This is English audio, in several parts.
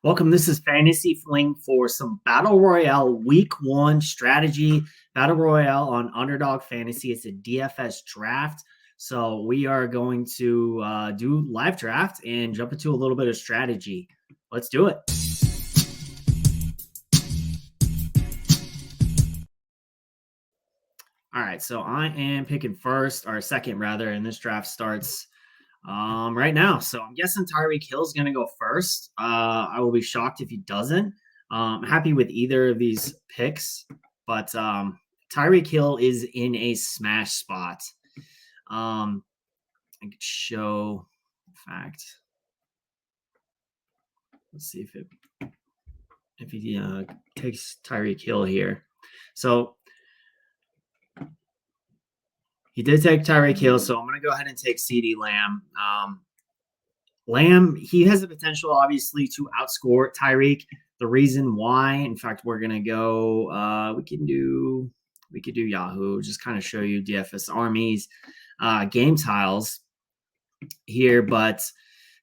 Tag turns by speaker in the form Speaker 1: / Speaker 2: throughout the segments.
Speaker 1: Welcome. This is Fantasy Fling for some Battle Royale Week 1 strategy. Battle Royale on Underdog Fantasy. It's a DFS draft. So we are going to do live draft and jump into a little bit of strategy. Let's do it. All right. So I am picking second rather, and this draft starts right now. So I'm guessing Tyreek Hill is going to go first. I will be shocked if he doesn't. I'm happy with either of these picks, but Tyreek Hill is in a smash spot. I could show fact. Let's see if he takes Tyreek Hill here. So he did take Tyreek Hill, so I'm going to go ahead and take CeeDee Lamb. Lamb, he has the potential, obviously, to outscore Tyreek. The reason why, in fact, we're gonna go. We could do Yahoo. Just kind of show you DFS armies, game tiles here. But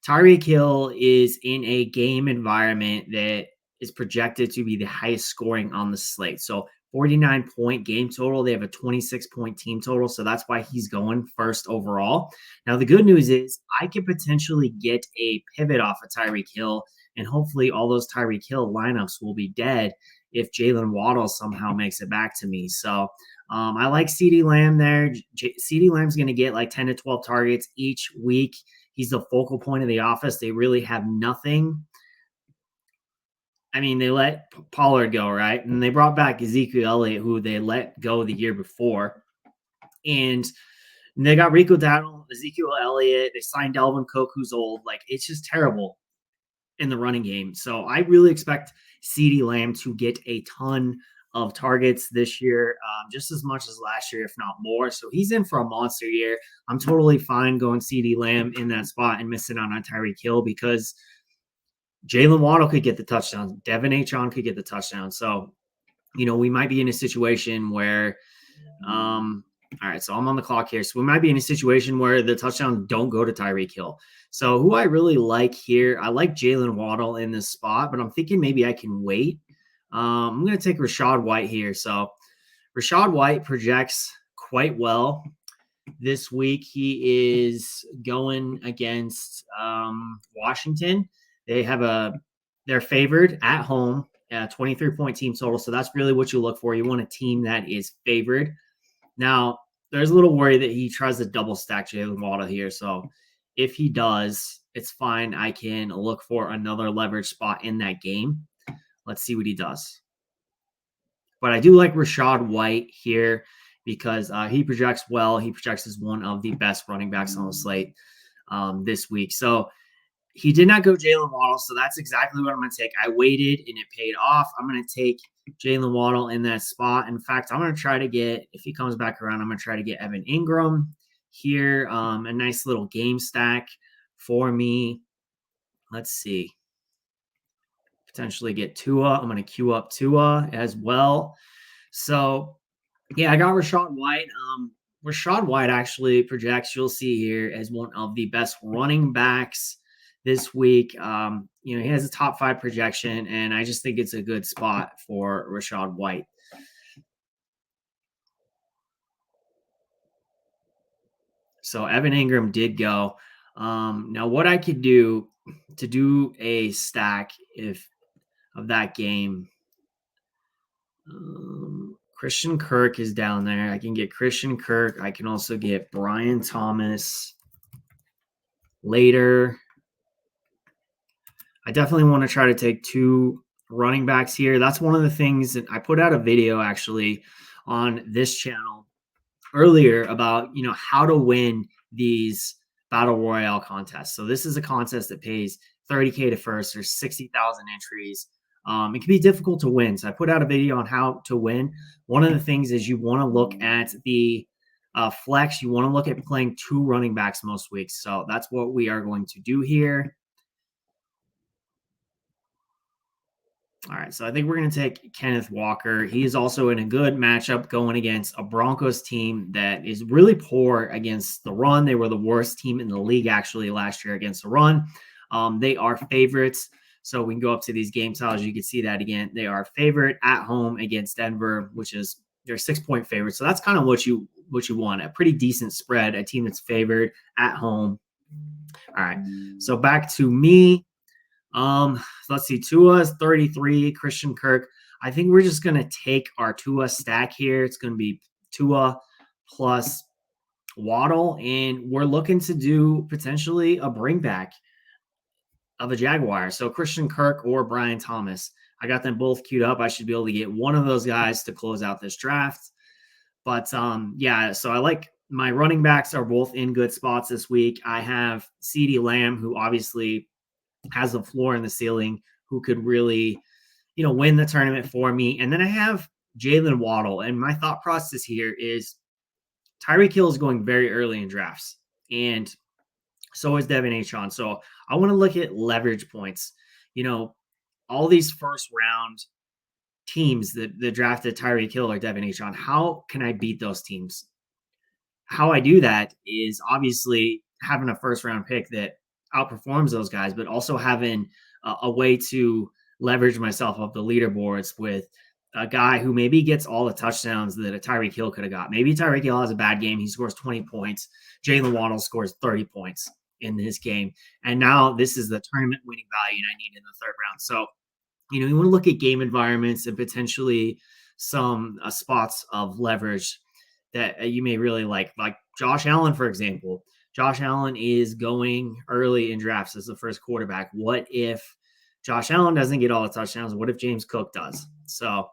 Speaker 1: Tyreek Hill is in a game environment that is projected to be the highest scoring on the slate. So 49-point game total. They have a 26-point team total. So that's why he's going first overall. Now, the good news is I could potentially get a pivot off of Tyreek Hill, and hopefully all those Tyreek Hill lineups will be dead if Jalen Waddle somehow makes it back to me. So I like CeeDee Lamb there. CeeDee Lamb's going to get like 10 to 12 targets each week. He's the focal point of the office. They really have nothing. I mean, they let Pollard go, right? And they brought back Ezekiel Elliott, who they let go the year before. And they got Rico Dowdle, Ezekiel Elliott. They signed Dalvin Cook, who's old. Like, it's just terrible in the running game. So I really expect CeeDee Lamb to get a ton of targets this year, just as much as last year, if not more. So he's in for a monster year. I'm totally fine going CeeDee Lamb in that spot and missing out on Tyreek Hill because Jalen Waddle could get the touchdown. Devin Achon could get the touchdown. So, we might be in a situation where, all right, so I'm on the clock here. So we might be in a situation where the touchdowns don't go to Tyreek Hill. So who I really like here, I like Jalen Waddle in this spot, but I'm thinking maybe I can wait. I'm going to take Rachaad White here. So Rachaad White projects quite well this week. He is going against Washington. They're favored at home, 23-point team total. So that's really what you look for. You want a team that is favored. Now, there's a little worry that he tries to double stack Jalen Waddle here. So if he does, it's fine. I can look for another leverage spot in that game. Let's see what he does. But I do like Rachaad White here because he projects well. He projects as one of the best running backs on the slate this week. So he did not go Jalen Waddle, so that's exactly what I'm going to take. I waited, and it paid off. I'm going to take Jalen Waddle in that spot. In fact, I'm going to try to get, if he comes back around, I'm going to try to get Evan Ingram here. A nice little game stack for me. Let's see. Potentially get Tua. I'm going to queue up Tua as well. So, yeah, I got Rachaad White. Rachaad White actually projects, you'll see here, as one of the best running backs this week. He has a top 5 projection, and I just think it's a good spot for Rachaad White. So Evan Ingram did go. Now, what I could do to do a stack of that game, Christian Kirk is down there. I can get Christian Kirk. I can also get Brian Thomas later. I definitely want to try to take 2 running backs here. That's one of the things that I put out a video actually on this channel earlier about, how to win these Battle Royale contests. So this is a contest that pays $30K to first. There's 60,000 entries. It can be difficult to win. So I put out a video on how to win. One of the things is you want to look at the flex. You want to look at playing 2 running backs most weeks. So that's what we are going to do here. All right, so I think we're going to take Kenneth Walker. He is also in a good matchup going against a Broncos team that is really poor against the run. They were the worst team in the league, actually, last year against the run. They are favorites. So we can go up to these game totals. You can see that again. They are favorite at home against Denver, which is they're 6-point favorite. So that's kind of what you want. A pretty decent spread, a team that's favored at home. All right. So back to me. Let's see. Tua's 33, Christian Kirk. I think we're just gonna take our Tua stack here. It's gonna be Tua plus Waddle, and we're looking to do potentially a bring back of a Jaguar. So Christian Kirk or Brian Thomas. I got them both queued up. I should be able to get one of those guys to close out this draft. But yeah, so I like my running backs are both in good spots this week. I have CeeDee Lamb, who obviously has the floor and the ceiling, who could really, win the tournament for me. And then I have Jalen Waddle. And my thought process here is Tyreek Hill is going very early in drafts. And so is Devin Achon. So I want to look at leverage points. All these first round teams that drafted Tyreek Hill or Devin Achon, how can I beat those teams? How I do that is obviously having a first round pick that outperforms those guys, but also having a way to leverage myself up the leaderboards with a guy who maybe gets all the touchdowns that a Tyreek Hill could have got. Maybe Tyreek Hill has a bad game. He scores 20 points. Jalen Waddle scores 30 points in this game. And now this is the tournament winning value I need in the third round. So, you want to look at game environments and potentially some spots of leverage that you may really like Josh Allen, for example. Josh Allen is going early in drafts as the first quarterback. What if Josh Allen doesn't get all the touchdowns? What if James Cook does? So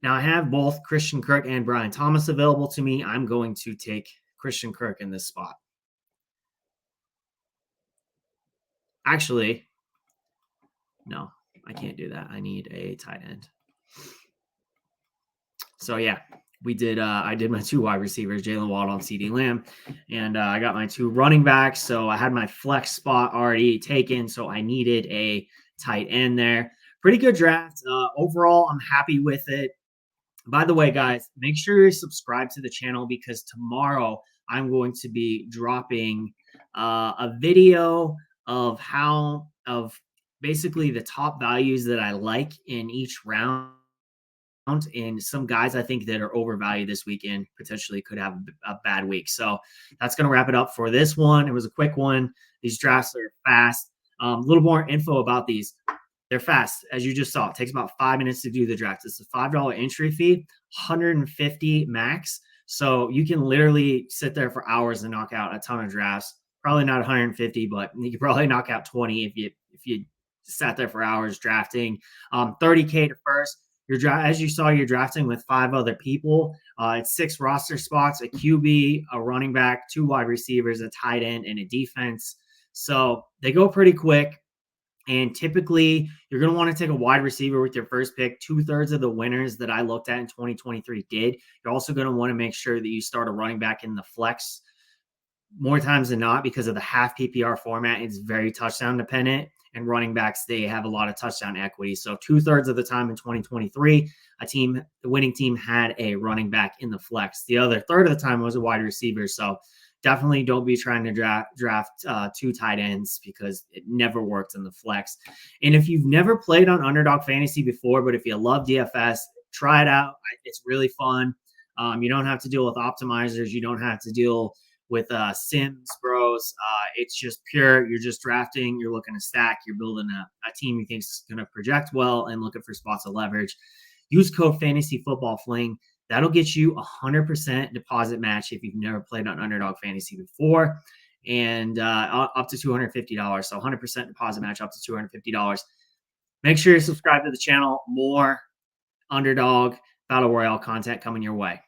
Speaker 1: now I have both Christian Kirk and Brian Thomas available to me. I'm going to take Christian Kirk in this spot. Actually, no, I can't do that. I need a tight end. So yeah, we did. I did my 2 wide receivers, Jalen Waddle and CeeDee Lamb, and I got my 2 running backs. So I had my flex spot already taken. So I needed a tight end there. Pretty good draft. Overall, I'm happy with it. By the way, guys, make sure you subscribe to the channel because tomorrow I'm going to be dropping a video of basically the top values that I like in each round. And some guys I think that are overvalued this weekend potentially could have a bad week. So that's going to wrap it up for this one. It was a quick one. These drafts are fast. A little more info about these. They're fast, as you just saw. It takes about 5 minutes to do the draft. It's a $5 entry fee, 150 max. So you can literally sit there for hours and knock out a ton of drafts. Probably not 150, but you could probably knock out 20 if you sat there for hours drafting. 30K to first. As you saw, you're drafting with 5 other people. It's 6 roster spots, a QB, a running back, 2 wide receivers, a tight end, and a defense. So they go pretty quick. And typically, you're going to want to take a wide receiver with your first pick. 2/3 of the winners that I looked at in 2023 did. You're also going to want to make sure that you start a running back in the flex more times than not because of the half PPR format. It's very touchdown dependent. And running backs, they have a lot of touchdown equity. So 2/3 of the time in 2023, the winning team had a running back in the flex. The other third of the time was a wide receiver. So definitely don't be trying to draft 2 tight ends because it never works in the flex. And if you've never played on Underdog Fantasy before, but if you love DFS, try it out. It's really fun. You don't have to deal with optimizers. You don't have to deal with Sims Bros. It's just pure. You're just drafting. You're looking to stack. You're building a team you think is going to project well and looking for spots of leverage. Use code Fantasy Football Fling. That'll get you 100% deposit match if you've never played on Underdog Fantasy before, and up to $250. So 100% deposit match up to $250. Make sure you subscribe to the channel. More Underdog Battle Royale content coming your way.